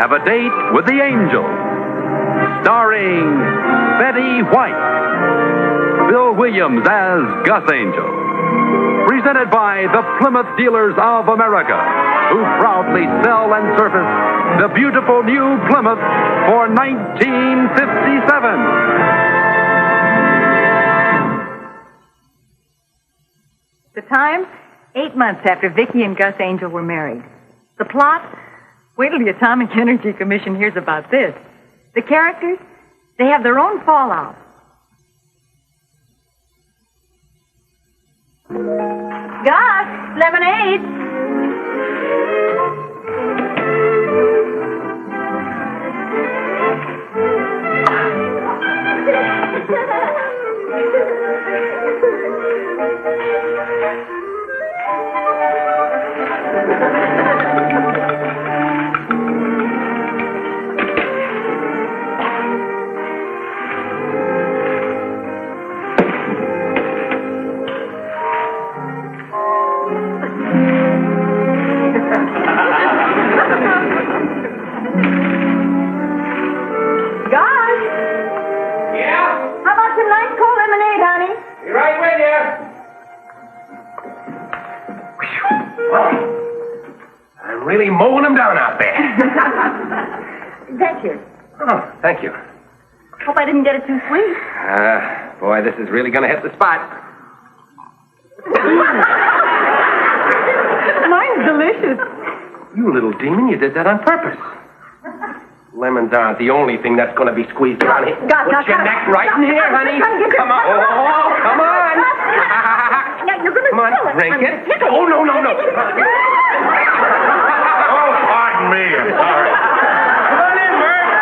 Have a Date with the Angel. Starring Betty White. Bill Williams as Gus Angel. Presented by the Plymouth Dealers of America, who proudly sell and service the beautiful new Plymouth for 1957. The time? 8 months after Vickie and Gus Angel were married. The plot? Wait till the Atomic Energy Commission hears about this. The characters? They have their own fallout. Gus, lemonade. Really mowing them down out there. Thank you. Oh, thank you. Hope I didn't get it too sweet. Boy, this is really going to hit the spot. Mine's delicious. You little demon, you did that on purpose. Lemons aren't the only thing that's going to be squeezed around here. Gus, Put your neck right in here, honey. Come on. Oh, come on. Now, you're going to Come on, drink it. Oh, no. Pardon me, I'm sorry. Come on in, Murph.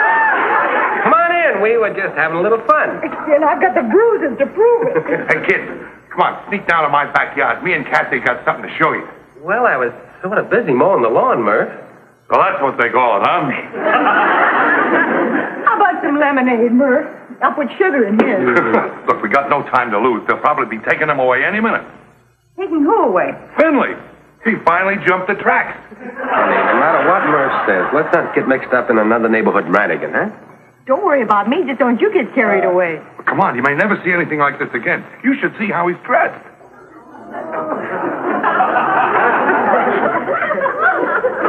Come on in. We were just having a little fun. And I've got the bruises to prove it. Hey, kids, come on, sneak down to my backyard. Me and Kathy got something to show you. Well, I was sort of busy mowing the lawn, Murph. So that's what they call it, huh? How about some lemonade, Murph? I'll put sugar in his. Look, we got no time to lose. They'll probably be taking them away any minute. Taking who away? Finley, he finally jumped the tracks. Honey, no matter what Murph says, let's not get mixed up in another neighborhood Radigan, huh? Don't worry about me. Just don't you get carried away. Come on, you may never see anything like this again. You should see how he's dressed.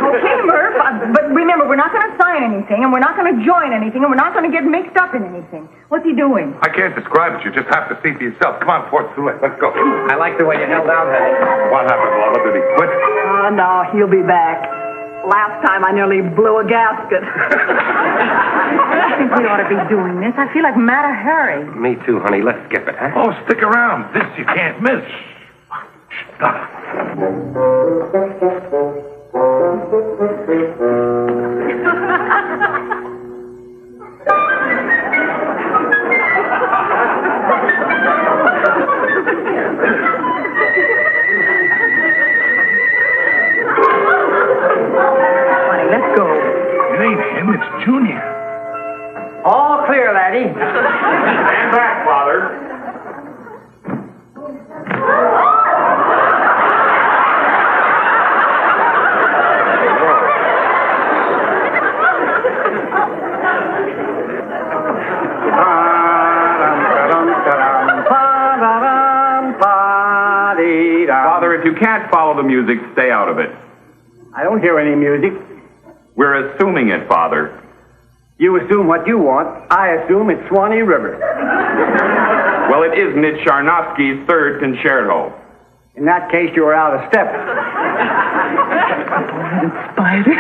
Okay, Murph, but remember, we're not going to sign anything, and we're not going to join anything, and we're not going to get mixed up in anything. What's he doing? I can't describe it. You just have to see for yourself. Come on, Fort Soule. Let's go. I like the way you held out, honey. What happened, Lola? Did he quit? Oh, no, he'll be back. Last time I nearly blew a gasket. I think we ought to be doing this. I feel like Matter Harry. Me too, honey. Let's skip it, huh? Oh, stick around. This you can't miss. Stop. Junior. All clear, laddie. Stand back, Father. Father, if you can't follow the music, stay out of it. I don't hear any music. We're assuming it, Father. You assume what you want. I assume it's Swanee River. Well, it is Nitsharnovsky's third concerto. In that case, you are out of step. Spider.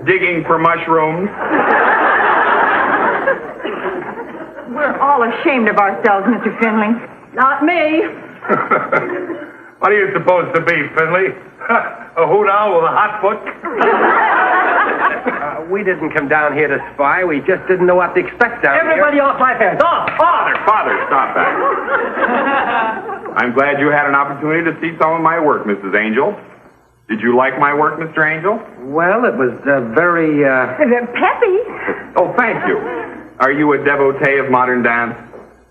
Digging for mushrooms. We're all ashamed of ourselves, Mr. Finley. Not me. What are you supposed to be, Finley? A hoot owl with a hot foot? We didn't come down here to spy. We just didn't know what to expect down Everybody off my fence. Off! Father, stop that. I'm glad you had an opportunity to see some of my work, Mrs. Angel. Did you like my work, Mr. Angel? Well, it was very, Peppy. Oh, thank you. Are you a devotee of modern dance?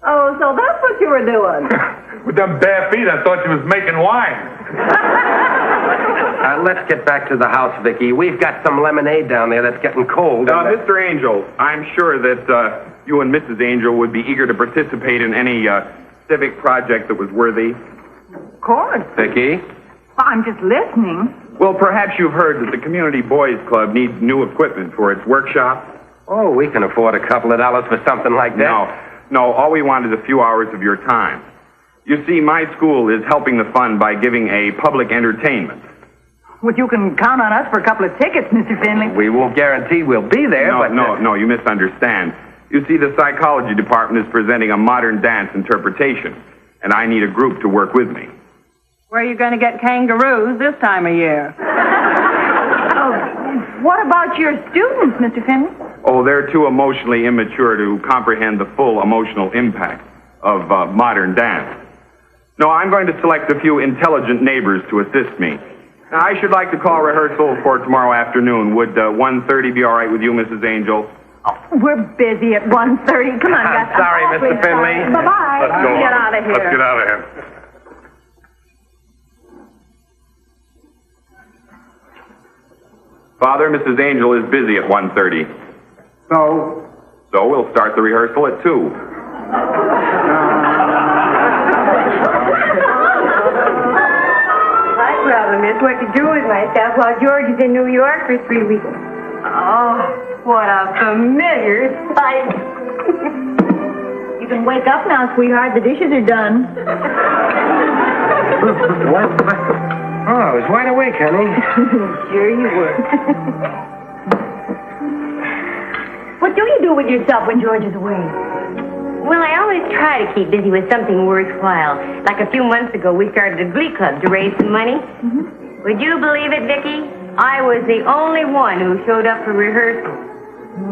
Oh, so that's what you were doing. With them bare feet, I thought you was making wine. Let's get back to the house, Vickie. We've got some lemonade down there that's getting cold. Mr. Angel, I'm sure that you and Mrs. Angel would be eager to participate in any civic project that was worthy. Of course. Vickie? I'm just listening. Well, perhaps you've heard that the Community Boys Club needs new equipment for its workshop. Oh, we can afford a couple of dollars for something like that. No, all we want is a few hours of your time. You see, my school is helping the fund by giving a public entertainment. Well, you can count on us for a couple of tickets, Mr. Finley. We won't guarantee we'll be there, No, you misunderstand. You see, the psychology department is presenting a modern dance interpretation, and I need a group to work with me. Where are you going to get kangaroos this time of year? What about your students, Mr. Finley? Oh, they're too emotionally immature to comprehend the full emotional impact of modern dance. No, I'm going to select a few intelligent neighbors to assist me. Now, I should like to call rehearsal for tomorrow afternoon. Would 1:30 be all right with you, Mrs. Angel? Oh, we're busy at 1:30. Come on, Gus. I'm sorry, Mr. Finley. Bye-bye. Let's go. Get out of here. Let's get out of here. Father, Mrs. Angel is busy at 1:30. So, So we'll start the rehearsal at 2. My problem is what to do with myself while George is in New York for 3 weeks. Oh, what a familiar sight. You can wake up now, sweetheart. The dishes are done. What? Oh, I was wide awake, honey. Sure you were. What do you do with yourself when George is away? Well, I always try to keep busy with something worthwhile. Like a few months ago, we started a glee club to raise some money. Mm-hmm. Would you believe it, Vickie? I was the only one who showed up for rehearsal.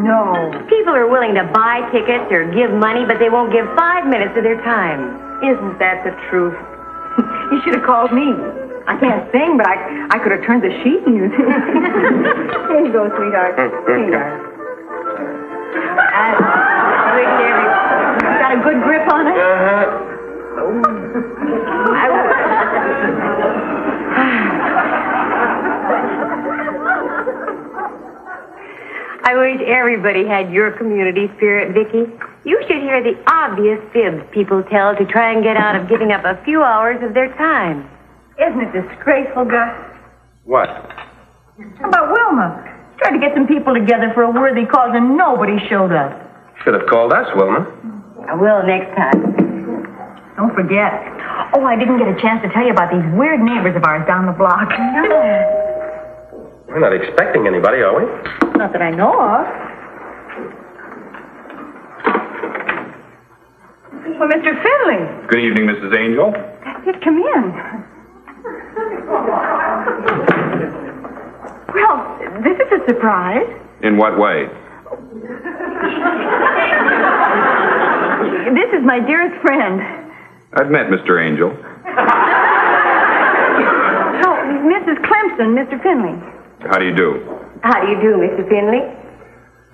No. People are willing to buy tickets or give money, but they won't give 5 minutes of their time. Isn't that the truth? You should have called me. I can't sing, but I could have turned the sheet music. Here you go, sweetheart. Here you are. Got a good grip on it? I wish everybody had your community spirit, Vickie. You should hear the obvious fibs people tell to try and get out of giving up a few hours of their time. Isn't it disgraceful, Gus? What? How about Wilma? Tried to get some people together for a worthy cause and nobody showed up. Should have called us, Wilma. I will next time. Don't forget. Oh, I didn't get a chance to tell you about these weird neighbors of ours down the block. We're not expecting anybody, are we? Not that I know of. Well, Mr. Finley. Good evening, Mrs. Angel. That's it. Come in. Well, this is a surprise. In what way? This is my dearest friend. I've met Mr. Angel. Oh, Mrs. Clemson, Mr. Finley. How do you do? How do you do, Mr. Finley?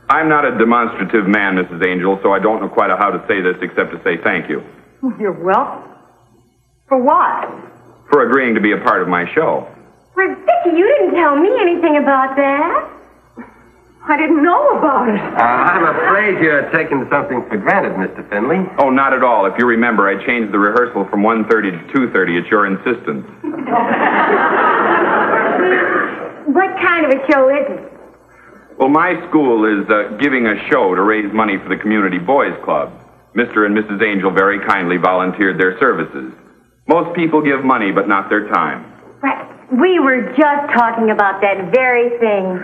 I'm not a demonstrative man, Mrs. Angel, so I don't know quite how to say this except to say thank you. You're welcome. For what? For agreeing to be a part of my show. Well, Vickie, you didn't tell me anything about that. I didn't know about it. I'm afraid you're taking something for granted, Mr. Finley. Oh, not at all. If you remember, I changed the rehearsal from 1:30 to 2:30 at your insistence. What kind of a show is it? Well, my school is giving a show to raise money for the Community Boys Club. Mr. and Mrs. Angel very kindly volunteered their services. Most people give money, but not their time. Right. We were just talking about that very thing.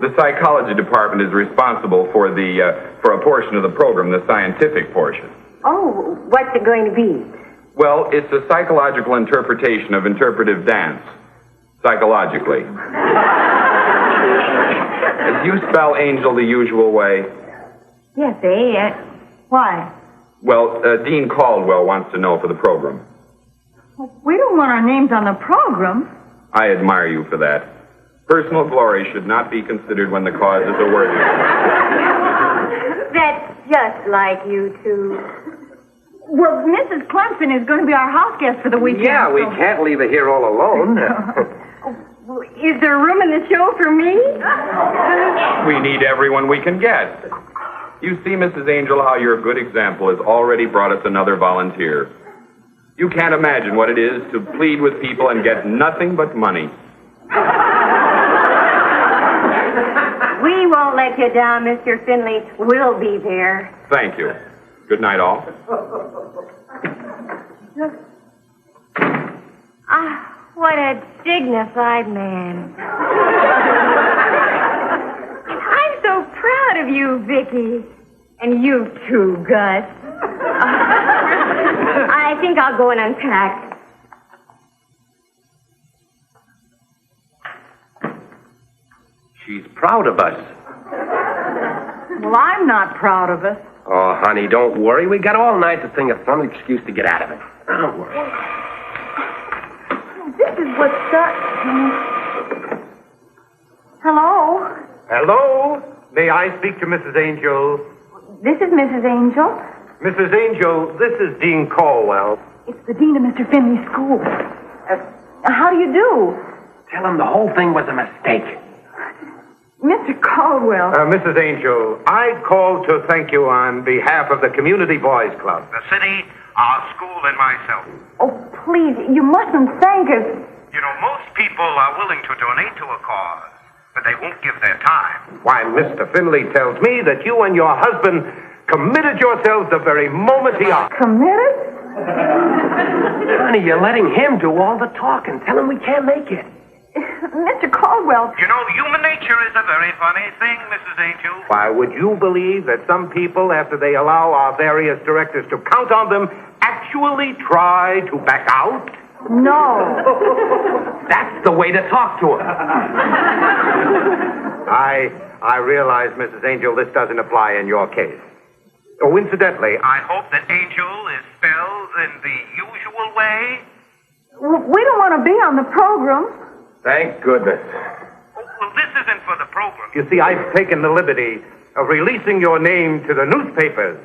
The psychology department is responsible for for a portion of the program, the scientific portion. Oh, what's it going to be? Well, it's a psychological interpretation of interpretive dance. Psychologically. Do you spell angel the usual way? Yes, Why? Well, Dean Caldwell wants to know for the program. We don't want our names on the program. I admire you for that. Personal glory should not be considered when the cause is a worthy one. That's just like you two. Well, Mrs. Clemson is going to be our house guest for the weekend. Yeah, we so- can't leave her here all alone. Well, is there room in the show for me? We need everyone we can get. You see, Mrs. Angel, how your good example has already brought us another volunteer. You can't imagine what it is to plead with people and get nothing but money. We won't let you down, Mr. Finley. We'll be there. Thank you. Good night, all. Ah, what a dignified man. I'm so proud of you, Vickie. And you too, Gus. I think I'll go and unpack. She's proud of us. Well, I'm not proud of us. Oh, honey, don't worry. We got all night to think of some excuse to get out of it. Don't worry. This is what's got... Hello? Hello? May I speak to Mrs. Angel? This is Mrs. Angel. Mrs. Angel, this is Dean Caldwell. It's the dean of Mr. Finley's school. How do you do? Tell him the whole thing was a mistake. Mr. Caldwell. Mrs. Angel, I called to thank you on behalf of the Community Boys Club. The city, our school, and myself. Oh, please, you mustn't thank us. You know, most people are willing to donate to a cause, but they won't give their time. Why, Mr. Finley tells me that you and your husband committed yourselves the very moment he asked. Committed? Honey, you're letting him do all the talking. Tell him we can't make it. Mr. Caldwell. You know, human nature is a very funny thing, Mrs. Angel. Why, would you believe that some people, after they allow our various directors to count on them, actually try to back out? No. That's the way to talk to him. I realize, Mrs. Angel, this doesn't apply in your case. Oh, incidentally, I hope that Angel is spelled in the usual way. We don't want to be on the program. Thank goodness. Well, this isn't for the program. you see, I've taken the liberty of releasing your name to the newspapers.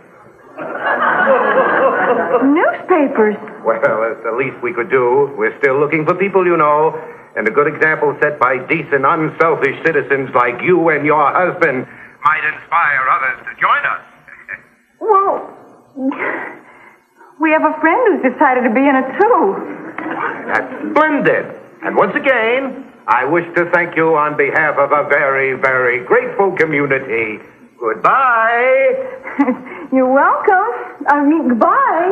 Newspapers? Well, that's the least we could do. We're still looking for people, you know, and a good example set by decent, unselfish citizens like you and your husband Might inspire others to join us. Well, we have a friend who's decided to be in it, too. That's splendid. And once again, I wish to thank you on behalf of a very, very grateful community. Goodbye. You're welcome. I mean, goodbye.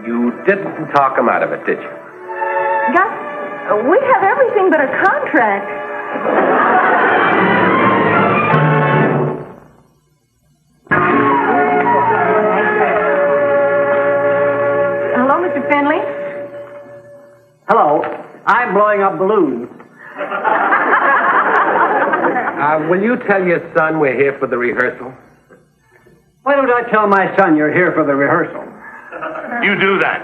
You didn't talk him out of it, did you? Gus, we have everything but a contract. Hello, Mr. Finley. Hello. I'm blowing up balloons. Will you tell your son we're here for the rehearsal? Why don't I tell my son you're here for the rehearsal? You do that.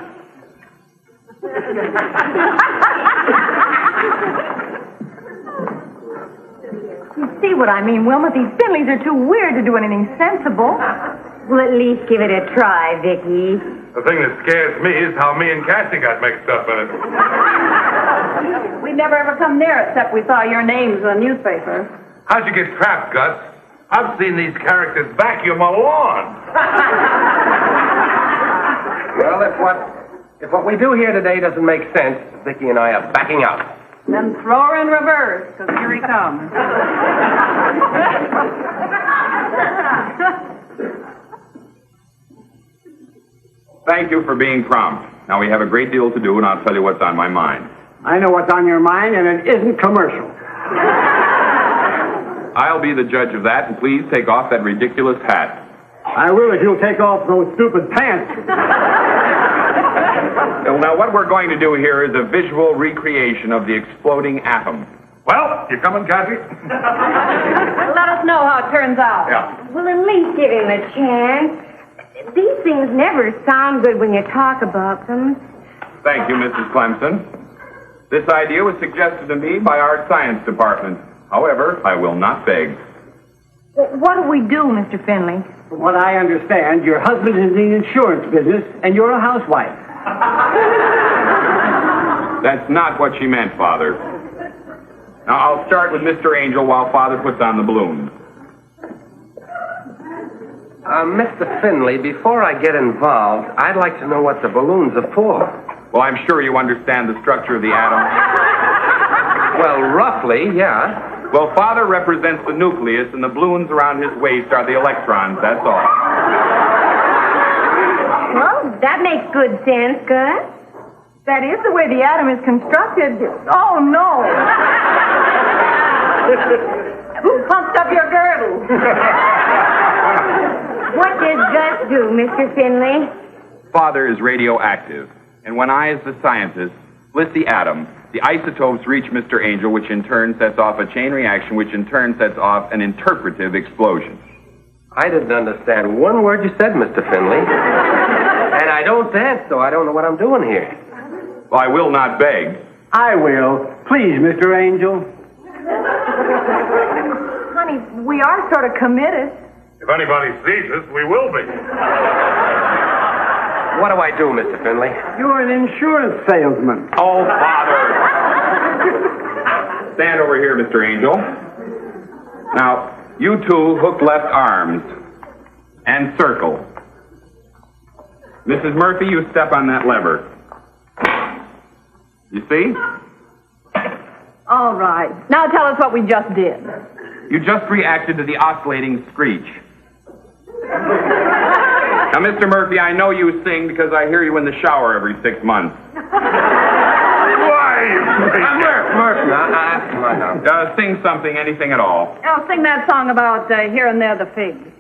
You see what I mean, Wilma? These Finleys are too weird to do anything sensible. Well, at least give it a try, Vickie. The thing that scares me is how me and Cassie got mixed up in it. We never ever come near it except we saw your names in the newspaper. How'd you get trapped, Gus? I've seen these characters vacuum a lawn. Well, if what we do here today doesn't make sense, Vickie and I are backing out. Then throw her in reverse, because here he comes. Thank you for being prompt. Now we have a great deal to do, and I'll tell you what's on my mind. I know what's on your mind, and it isn't commercial. I'll be the judge of that, and please take off that ridiculous hat. I will if you'll take off those stupid pants. Now, what we're going to do here is a visual recreation of the exploding atom. Well, you coming, Cassie? Let us know how it turns out. Yeah. Well, at least give him a chance. These things never sound good when you talk about them. Thank you, Mrs. Clemson. This idea was suggested to me by our science department. However, I will not beg. What do we do, Mr. Finley? From what I understand, your husband is in the insurance business, and you're a housewife. That's not what she meant, Father. Now, I'll start with Mr. Angel while Father puts on the balloons. Mr. Finley, before I get involved, I'd like to know what the balloons are for. Well, I'm sure you understand the structure of the atom. Well, roughly, yeah. Well, Father represents the nucleus, and the balloons around his waist are the electrons, that's all. Well, that makes good sense, Gus. That is the way the atom is constructed. Oh, no. Who pumped up your girdle? What does Gus do, Mr. Finley? Father is radioactive, and when I, as the scientist, split the atom, the isotopes reach Mr. Angel, which in turn sets off a chain reaction, which in turn sets off an interpretive explosion. I didn't understand one word you said, Mr. Finley. And I don't dance, so I don't know what I'm doing here. Well, I will not beg. I will. Please, Mr. Angel. Honey, we are sort of committed. If anybody sees us, we will be. What do I do, Mr. Finley? You're an insurance salesman. Oh, Father! Stand over here, Mr. Angel. Now, you two hook left arms and circle. Mrs. Murphy, you step on that lever. You see? All right. Now tell us what we just did. You just reacted to the oscillating screech. Now, Mr. Murphy, I know you sing because I hear you in the shower every 6 months. Why? Murphy, come on now. Sing something, anything at all. Oh, sing that song about Here and There the Figs.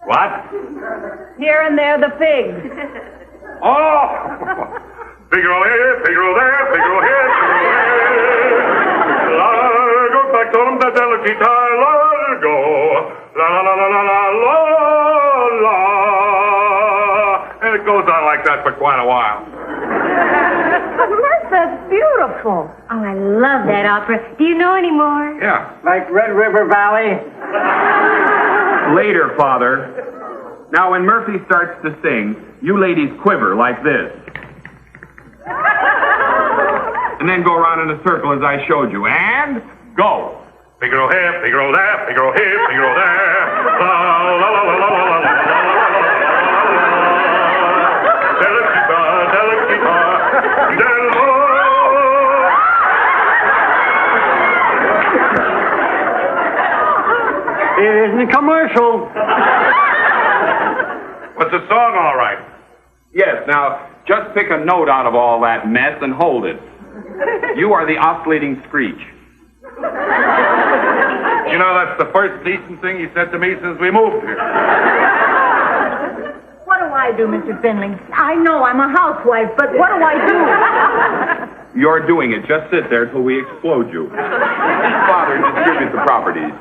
What? Here and There the Figs. Oh! Figaro here, Figaro there, Figaro here, Figaro there. La, go back to them, the guitar, la, go. La, la, la, la, la, la, la, la. And it goes on like that for quite a while. That's beautiful. Oh, I love that opera. Do you know any more? Yeah. Like Red River Valley? Later, Father. Now, when Murphy starts to sing, you ladies quiver like this. And then go around in a circle as I showed you. And go. Figaro here, Figaro there, Figaro here, Figaro there. La, la, la, la, la, la, la, la, la, It isn't a commercial. What's the song all right? Yes, now, just pick a note out of all that mess and hold it. You are the oscillating screech. You know, that's the first decent thing he said to me since we moved here. What do I do, Mr. Finley? I know I'm a housewife, but what do I do? You're doing it. Just sit there till we explode you. Father, distribute the properties.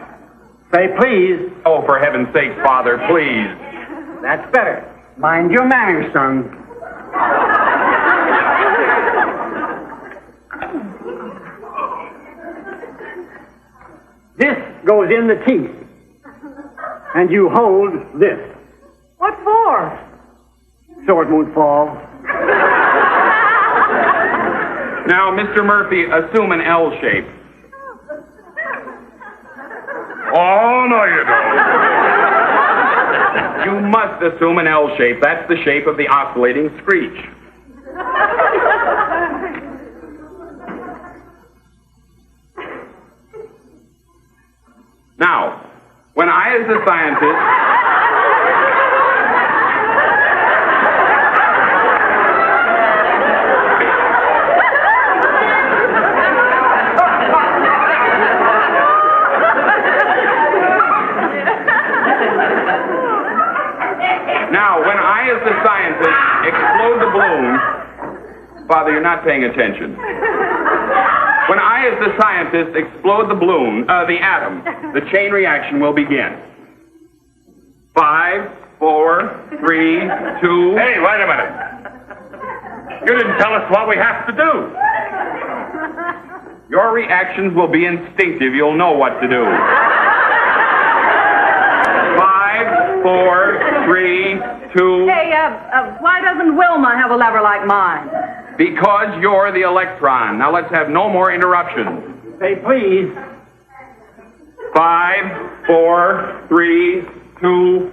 Say please. Oh, for heaven's sake, Father, please. That's better. Mind your manners, son. This goes in the teeth. And you hold this. What for? So it won't fall. Now, Mr. Murphy, assume an L shape. Oh, no, you don't. You must assume an L shape. That's the shape of the oscillating screech. Now, when I, as a scientist... Now, when I, as the scientist, explode the balloon... Father, you're not paying attention. When I, as the scientist, explode the balloon, the atom, the chain reaction will begin. 5, 4, 3, 2... Hey, wait a minute. You didn't tell us what we have to do. Your reactions will be instinctive. You'll know what to do. 2. Hey, why doesn't Wilma have a lever like mine? Because you're the electron. Now let's have no more interruptions. Say, please. 5, 4, 3, 2.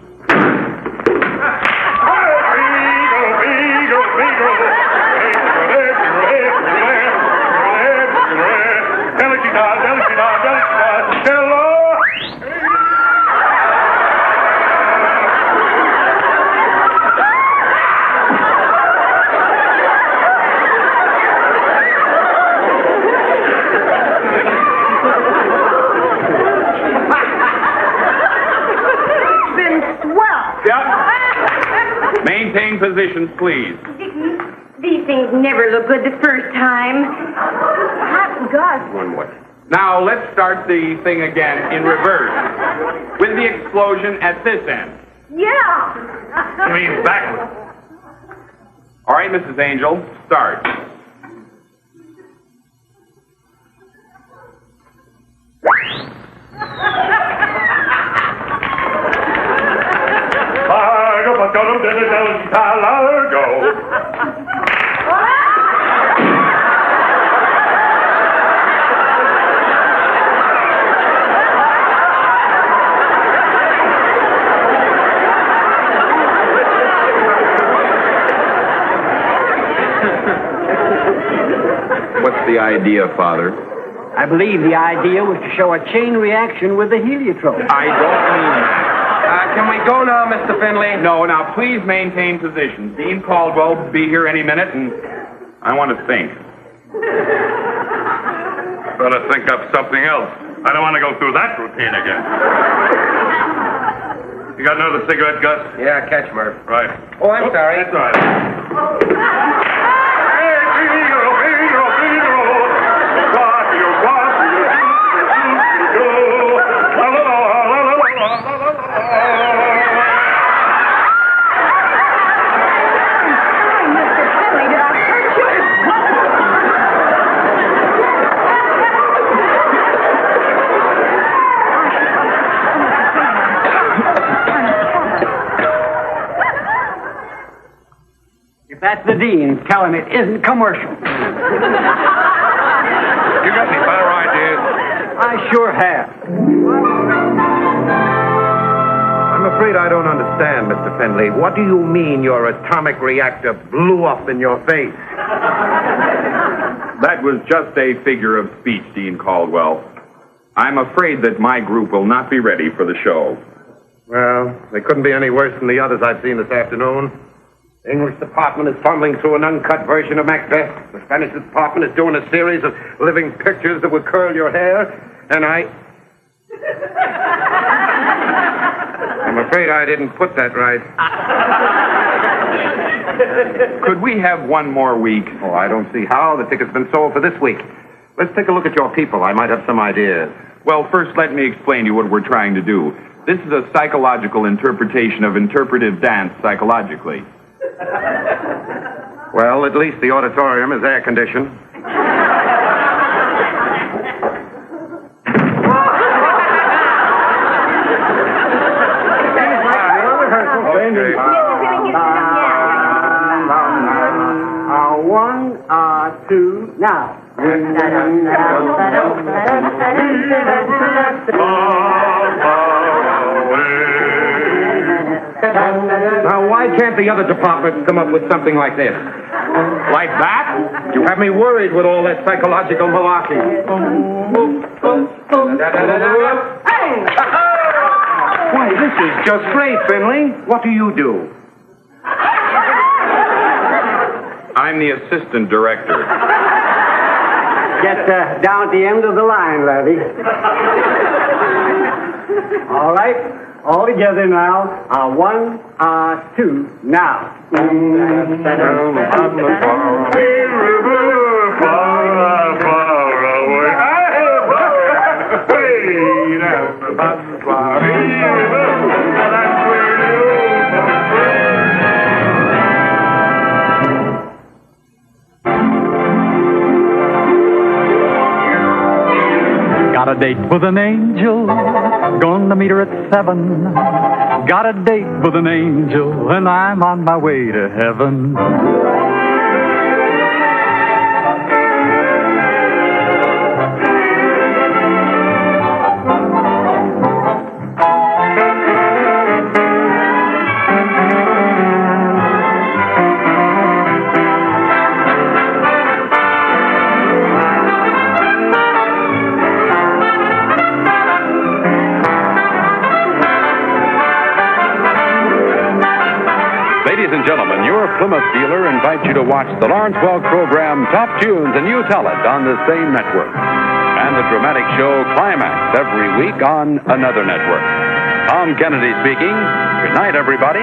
Maintain positions, please. Vicki, these things never look good the first time. Gus. One more. Now, let's start the thing again in reverse. With the explosion at this end. Yeah. You mean backwards? All right, Mrs. Angel, start. What's the idea, Father? I believe the idea was to show a chain reaction with the heliotrope. I don't mean that. Can we go now, Mr. Finley? No, now please maintain positions. Dean Caldwell will be here any minute, and I want to think. Better think up something else. I don't want to go through that routine again. You got another cigarette, Gus? Yeah, catch, Murph. Right. Oh, I'm sorry. That's all right. Hey, Pedro! What do you want? If that's the dean, tell him it isn't commercial. You got any better ideas? I sure have. I'm afraid I don't understand, Mr. Finley. What do you mean your atomic reactor blew up in your face? That was just a figure of speech, Dean Caldwell. I'm afraid that my group will not be ready for the show. Well, they couldn't be any worse than the others I've seen this afternoon. The English department is fumbling through an uncut version of Macbeth. The Spanish department is doing a series of living pictures that will curl your hair. And I'm afraid I didn't put that right. Could we have one more week? Oh, I don't see how. The ticket's been sold for this week. Let's take a look at your people. I might have some ideas. Well, first, let me explain to you what we're trying to do. This is a psychological interpretation of interpretive dance psychologically. Well, at least the auditorium is air-conditioned. One, two, now. Now, why can't the other departments come up with something like this? Like that? You have me worried with all that psychological malarkey. Why, this is just great, Finley. What do you do? I'm the assistant director. Get down at the end of the line, Levy. All right, all together now. One, two, now. Got a date with an angel, Gonna meet her at 7. Got a date with an angel, and I'm on my way to heaven. Ladies and gentlemen, your Plymouth dealer invites you to watch the Lawrence Welk program Top Tunes and You Tell It on the same network. And the dramatic show Climax every week on another network. Tom Kennedy speaking. Good night, everybody.